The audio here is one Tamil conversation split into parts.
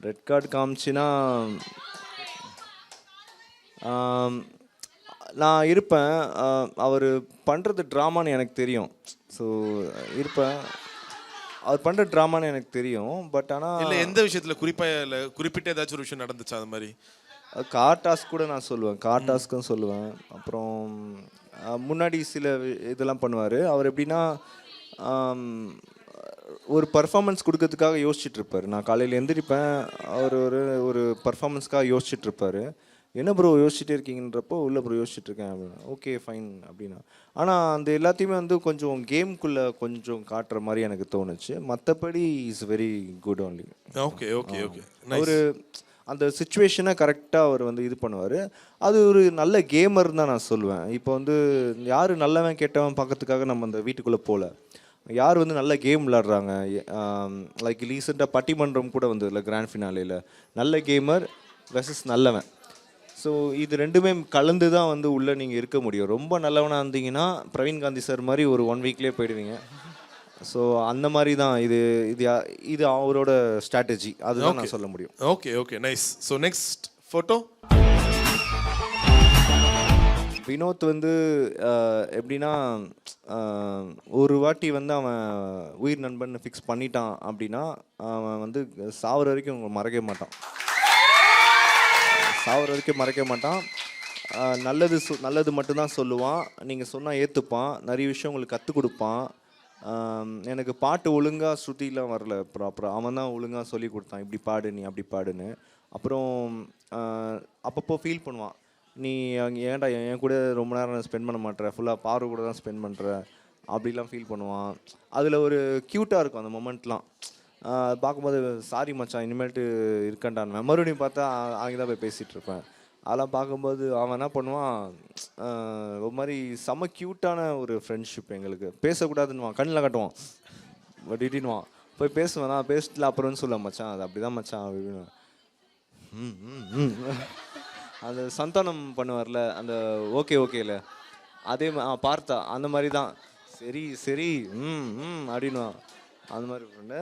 ரெட் கார்டு காமிச்சின்னா நான் இருப்பேன். அவர் பண்ணுறது ட்ராமான்னு எனக்கு தெரியும். ஸோ இருப்பேன். அவர் பண்ணுற ட்ராமான்னு எனக்கு தெரியும். பட் ஆனால் இல்லை எந்த விஷயத்தில் குறிப்பாக இல்லை குறிப்பிட்ட ஏதாச்சும் ஒரு விஷயம் நடந்துச்சா அது மாதிரி? கார் டாஸ்க் கூட நான் சொல்லுவேன். கார் டாஸ்க்கும் சொல்லுவேன். அப்புறம் முன்னாடி சில இதெல்லாம் பண்ணுவார். அவர் எப்படின்னா ஒரு பர்ஃபார்மன்ஸ் கொடுக்கறதுக்காக யோசிச்சுட்டு இருப்பார். நான் காலையில் எழுந்திரிப்பேன், அவர் ஒரு ஒரு பர்ஃபார்மன்ஸ்க்காக யோசிச்சுட்டு இருப்பார். என்ன ப்ரோ யோசிச்சுட்டே இருக்கீங்கன்றப்போ இல்லை ப்ரோ யோசிச்சுட்டு இருக்கேன் அப்படின்னா ஓகே ஃபைன் அப்படின்னா. ஆனால் அந்த எல்லாத்தையுமே வந்து கொஞ்சம் கேம்குள்ளே கொஞ்சம் காட்டுற மாதிரி எனக்கு தோணுச்சு. மற்றபடி is very good only. Okay okay okay. ஒரு அந்த சுச்சுவேஷனை கரெக்டாக அவர் வந்து இது பண்ணுவார். அது ஒரு நல்ல கேமர் தான் நான் சொல்லுவேன். இப்போ வந்து யார் நல்லவன் கெட்டவன் பார்க்கறதுக்காக நம்ம அந்த வீட்டுக்குள்ளே போகல. யார் வந்து நல்ல கேம் விளாடுறாங்க, லைக் ரீசெண்டாக பட்டிமன்றம் கூட வந்து இல்லை கிராண்ட் ஃபினாலேயில் நல்ல கேமர் வெர்சஸ் நல்லவன். ஸோ இது ரெண்டுமே கலந்து தான் வந்து உள்ளே நீங்கள் இருக்க முடியும். ரொம்ப நல்லவனாக இருந்தீங்கன்னா பிரவீன் காந்தி சார் மாதிரி ஒரு 1 வீக்லேயே போயிடுவீங்க. ஸோ அந்த மாதிரி தான் இது இது இது அவரோட ஸ்ட்ராட்டஜி. அதுதான் நான் சொல்ல முடியும். Okay okay nice. So next photo. Vinod வந்து எப்படின்னா ஒரு வாட்டி வந்து அவன் உயிர் நண்பன் ஃபிக்ஸ் பண்ணிட்டான் அப்படின்னா அவன் வந்து சாவர வரைக்கும் மறக்கவே மாட்டான். சாவர வரைக்கும் மறக்க மாட்டான். நல்லது மட்டும்தான் சொல்லுவான். நீங்கள் சொன்னால் ஏற்றுப்பான். நிறைய விஷயம் உங்களுக்கு கற்றுக் கொடுப்பான். எனக்கு பாட்டு ஒழுங்காக ஸ்ருதிலாம் வரல ப்ராப்பராக. அவன் தான் ஒழுங்காக சொல்லி கொடுத்தான், இப்படி பாடு நீ அப்படி பாடுன்னு. அப்புறம் அப்பப்போ ஃபீல் பண்ணுவான், நீ அங்கே ஏன்டா என் கூட ரொம்ப நேரம் ஸ்பெண்ட் பண்ண மாட்டேற, ஃபுல்லாக பாரு கூட தான் ஸ்பெண்ட் பண்ணுற அப்படிலாம் ஃபீல் பண்ணுவான். அதில் ஒரு க்யூட்டாக இருக்கும் அந்த மொமெண்ட்லாம். பார்க்கும்போது சாரி மச்சான் இனிமேல்ட்டு இருக்கண்டான் மறுபடியும் பார்த்தா அங்கே தான் போய் பேசிகிட்டு இருப்பேன். அதெல்லாம் பார்க்கும்போது அவன் என்ன பண்ணுவான், ஒரு மாதிரி செம்ம க்யூட்டான ஒரு ஃப்ரெண்ட்ஷிப் எங்களுக்கு. பேசக்கூடாதுன்னுவான், கண்ணில் காட்டுவான், டிட்டின்வான். போய் பேசுவேன், நான் பேசிட்டுல அப்புறம்னு சொல்ல மச்சான் அது அப்படி தான் மச்சான் அப்படின்னு. அந்த சந்தானம் பண்ணுவார்ல அந்த ஓகே ஓகேல, அதே பார்த்தா அந்த மாதிரி தான் சரி சரி அப்படின்வான். அந்த மாதிரி ஃப்ரெண்டு.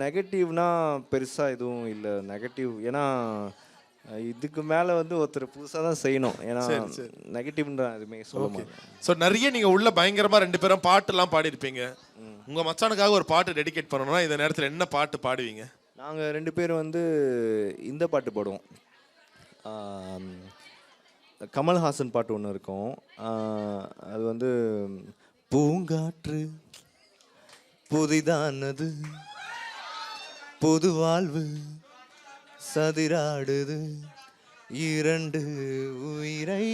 நெகட்டிவ்னா பெருசாக எதுவும் இல்லை நெகட்டிவ். ஏன்னா இதுக்கு மேலே வந்து ஒருத்தர் புதுசாக தான் செய்யணும். ஏன்னா நெகட்டிவ்ன்ற எதுவுமே சொல்ல மாட்டேன். ஸோ நிறைய நீங்கள் உள்ள பயங்கரமாக 2 பேரும் பாட்டுலாம் பாடியிருப்பீங்க. உங்கள் மச்சானுக்காக ஒரு பாட்டு டெடிகேட் பண்ணணும்னா இந்த நேரத்தில் என்ன பாட்டு பாடுவீங்க? நாங்கள் 2 பேரும் வந்து இந்த பாட்டு பாடுவோம். கமல்ஹாசன் பாட்டு ஒன்று இருக்கும். அது வந்து பூங்காற்று புதிதானது புது வாழ்வு சதிராடுது 2 உயிரை